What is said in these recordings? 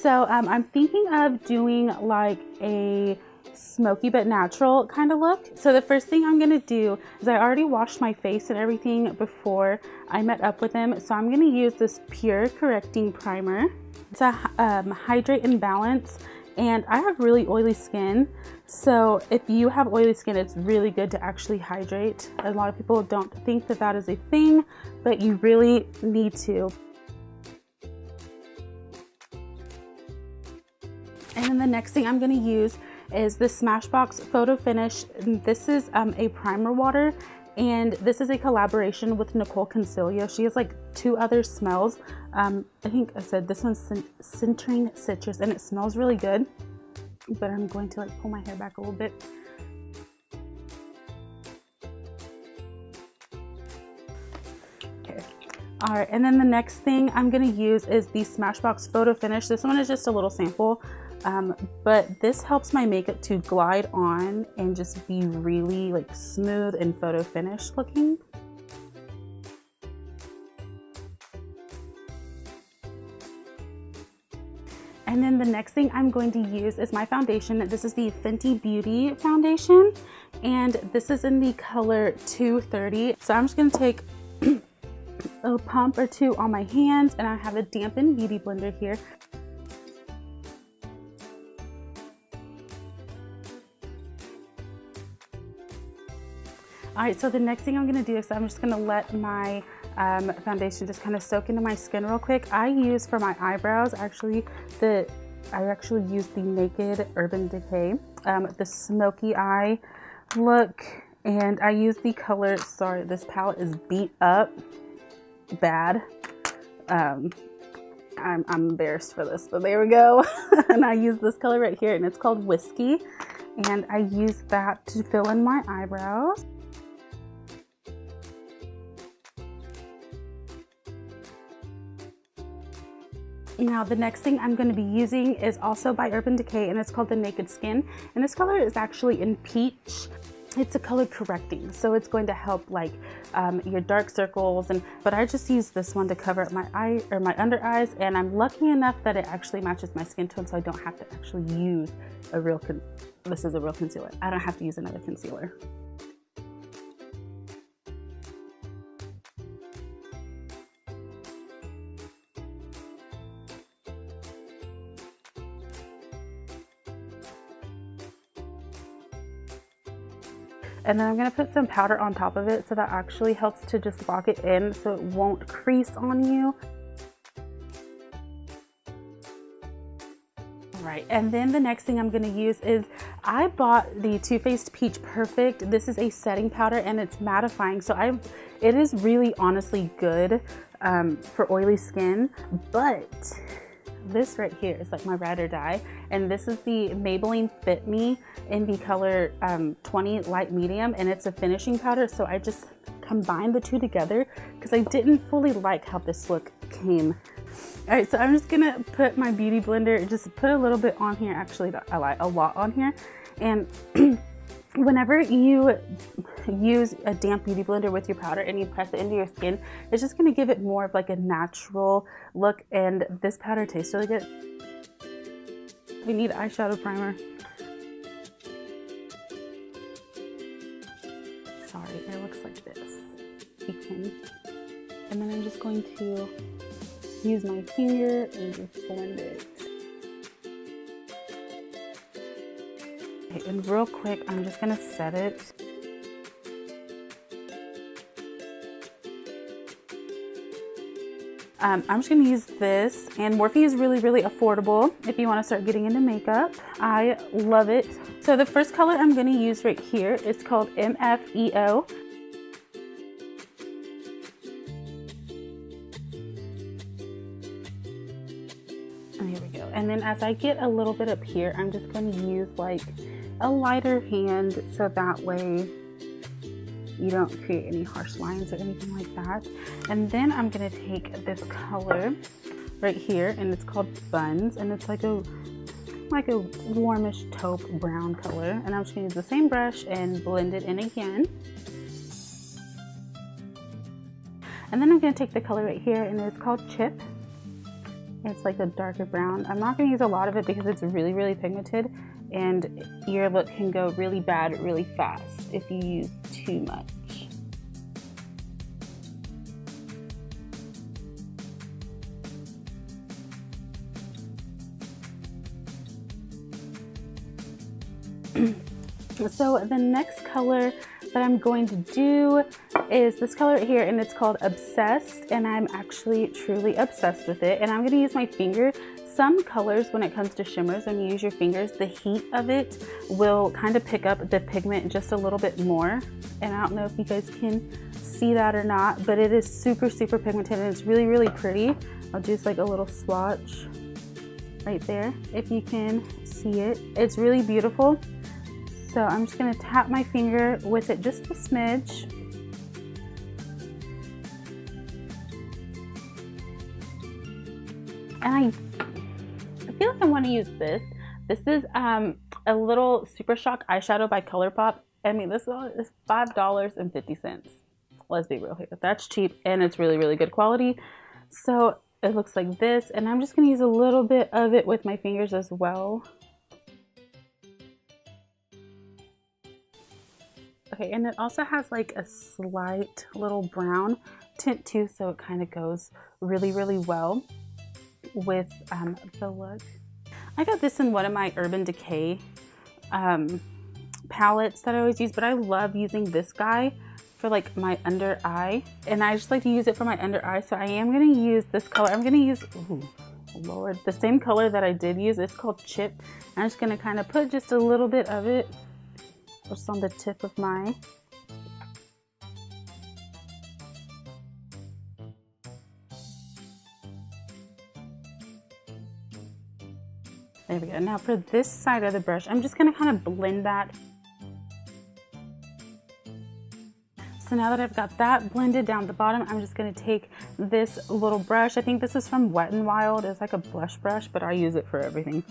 So I'm thinking of doing like a smoky but natural kind of look. So the first thing I'm gonna do is I already washed my face and everything before I met up with him. So I'm gonna use this Pure Correcting Primer. It's a hydrate and balance. And I have really oily skin, so if you have oily skin, it's really good to actually hydrate. A lot of people don't think that that is a thing, but you really need to. And then the next thing I'm going to use is the Smashbox Photo Finish. This is a primer water, and this is a collaboration with Nicole Consilio. She has like 2 other smells. I think I said this one's Citrine Citrus, and it smells really good. But I'm going to like pull my hair back a little bit. Okay. All right, and then the next thing I'm going to use is the Smashbox Photo Finish. This one is just a little sample. But this helps my makeup to glide on and just be really like smooth and photo finish looking. And then the next thing I'm going to use is my foundation. This is the Fenty Beauty foundation, and this is in the color 230. So I'm just going to take a pump or 2 on my hands, and I have a dampened beauty blender here. All right, so the next thing I'm gonna do is I'm just gonna let my foundation just kind of soak into my skin real quick. I use for my eyebrows, I actually use the Naked Urban Decay, the smoky eye look, and I use the color, sorry, this palette is beat up bad. I'm embarrassed for this, but there we go. And I use this color right here, and it's called Whiskey, and I use that to fill in my eyebrows. Now the next thing I'm going to be using is also by Urban Decay, and it's called the Naked Skin, and this color is actually in peach. It's a color correcting, so it's going to help like your dark circles, but I just use this one to cover up my eye or my under eyes, and I'm lucky enough that it actually matches my skin tone, so I don't have to actually use a real this is a real concealer. I don't have to use another concealer. And then I'm going to put some powder on top of it, so that actually helps to just lock it in so it won't crease on you. All right, and then the next thing I'm going to use is I bought the Too Faced Peach Perfect. This is a setting powder, and it's mattifying, so it is really honestly good for oily skin, but this right here is like my ride or die, and this is the Maybelline Fit Me in the color 20 light medium, and it's a finishing powder, so I just combined the 2 together because I didn't fully like how this look came. All right, so I'm just gonna put my beauty blender, just put a little bit on here, actually I like a lot on here, and whenever you use a damp beauty blender with your powder and you press it into your skin, it's just going to give it more of like a natural look, and this powder tastes really good. We need eyeshadow primer. Sorry, it looks like this. And then I'm just going to use my finger and just blend it. Okay, and real quick, I'm just gonna set it. I'm just gonna use this, and Morphe is really, really affordable if you wanna start getting into makeup. I love it. So the first color I'm gonna use right here is called MFEO. And here we go. And then as I get a little bit up here, I'm just gonna use like a lighter hand, so that way you don't create any harsh lines or anything like that. And then I'm gonna take this color right here, and it's called Buns, and it's like a warmish taupe brown color. And I'm just gonna use the same brush and blend it in again. And then I'm gonna take the color right here, and it's called Chip. It's like a darker brown. I'm not gonna use a lot of it because it's really, really pigmented and your look can go really bad really fast if you use too much. So the next color that I'm going to do is this color right here, and it's called Obsessed, and I'm actually truly obsessed with it. And I'm going to use my finger. Some colors, when it comes to shimmers, when you use your fingers, the heat of it will kind of pick up the pigment just a little bit more. And I don't know if you guys can see that or not, but it is super, super pigmented and it's really, really pretty. I'll just like a little swatch right there if you can see it. It's really beautiful. So I'm just gonna tap my finger with it just a smidge. And I feel like I wanna use this. This is a little Super Shock eyeshadow by ColourPop. I mean, this is $5.50. Let's be real here. That's cheap and it's really, really good quality. So it looks like this, and I'm just gonna use a little bit of it with my fingers as well. Okay, and it also has like a slight little brown tint too, so it kind of goes really, really well with the look. I got this in one of my Urban Decay palettes that I always use, but I love using this guy for like my under eye, and I just like to use it for my under eye. So I am going to use this color. I'm going to use, ooh, Lord, the same color that I did use. It's called Chip. I'm just going to kind of put just a little bit of it just on the tip of my there we go. Now for this side of the brush, I'm just going to kind of blend that. So now that I've got that blended down the bottom, I'm just going to take this little brush. I think this is from Wet n Wild. It's like a blush brush, but I use it for everything.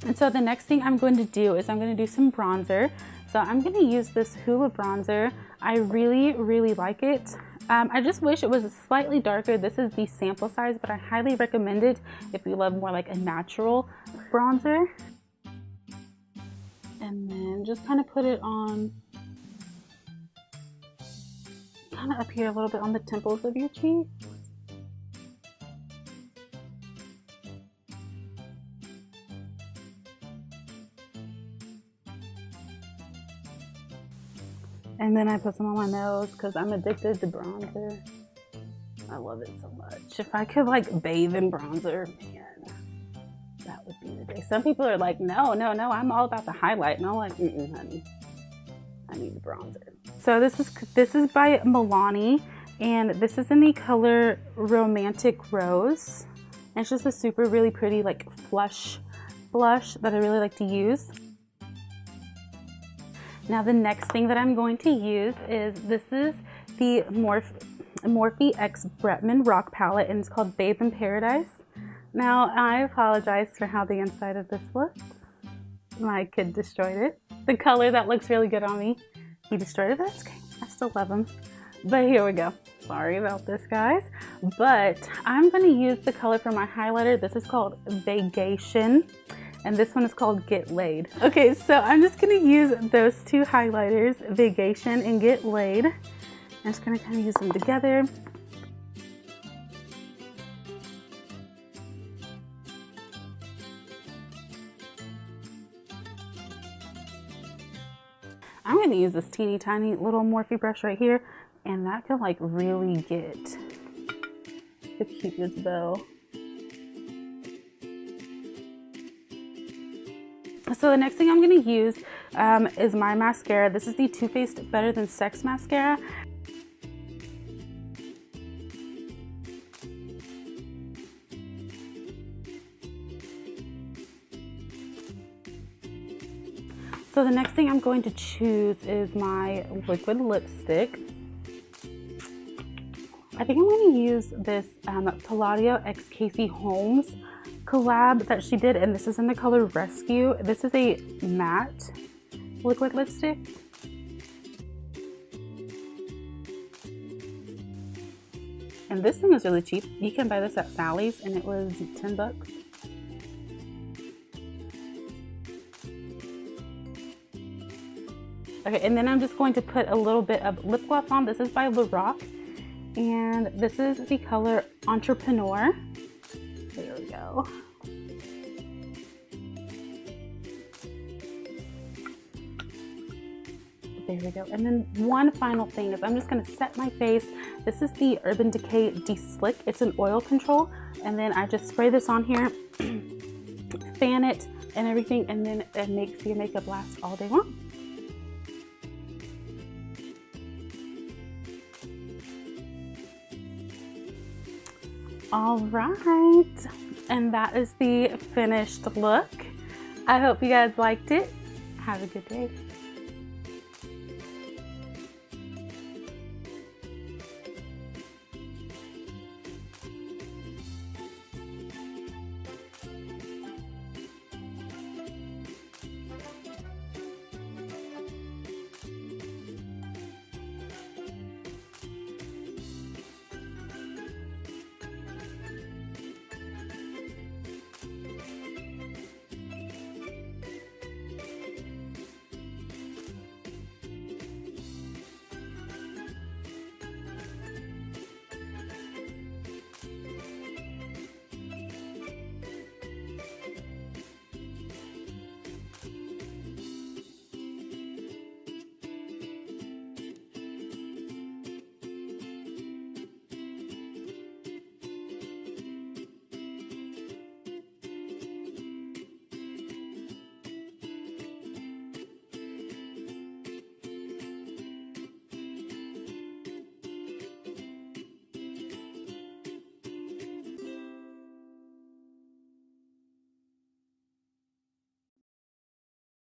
And so the next thing I'm going to do is I'm going to do some bronzer. So I'm going to use this Hoola bronzer. I really, really like it. I just wish it was slightly darker. This is the sample size, but I highly recommend it if you love more like a natural bronzer. And then just kind of put it on, kind of up here a little bit on the temples of your cheeks. And then I put some on my nose because I'm addicted to bronzer. I love it so much. If I could like bathe in bronzer, man, that would be the day. Some people are like, no, no, no, I'm all about the highlight. And I'm like, honey, I need the bronzer. So this is by Milani, and this is in the color Romantic Rose. And it's just a super, really pretty like flush blush that I really like to use. Now the next thing that I'm going to use is, this is the Morphe X Bretman Rock Palette, and it's called Bathe in Paradise. Now I apologize for how the inside of this looks. My kid destroyed it. The color that looks really good on me, he destroyed it, but that's okay. I still love him. But here we go. Sorry about this, guys. But I'm going to use the color for my highlighter. This is called Vacation. And this one is called Get Laid. Okay, so I'm just gonna use those two highlighters, Vacation and Get Laid. I'm just gonna kind of use them together. I'm gonna use this teeny tiny little Morphe brush right here, and that can like really get the Cupid's bow. So the next thing I'm going to use is my mascara. This is the Too Faced Better Than Sex mascara. So the next thing I'm going to choose is my liquid lipstick. I think I'm going to use this Palladio x Casey Holmes collab that she did, and this is in the color Rescue. This is a matte liquid lipstick. And this thing is really cheap. You can buy this at Sally's and it was 10 bucks. Okay, and then I'm just going to put a little bit of lip gloss on. This is by Lorac, and this is the color Entrepreneur. There we go. There we go. And then one final thing is I'm just going to set my face. This is the Urban Decay De-Slick. It's an oil control. And then I just spray this on here, fan it and everything, and then it makes your makeup last all day long. All right. And that is the finished look. I hope you guys liked it. Have a good day.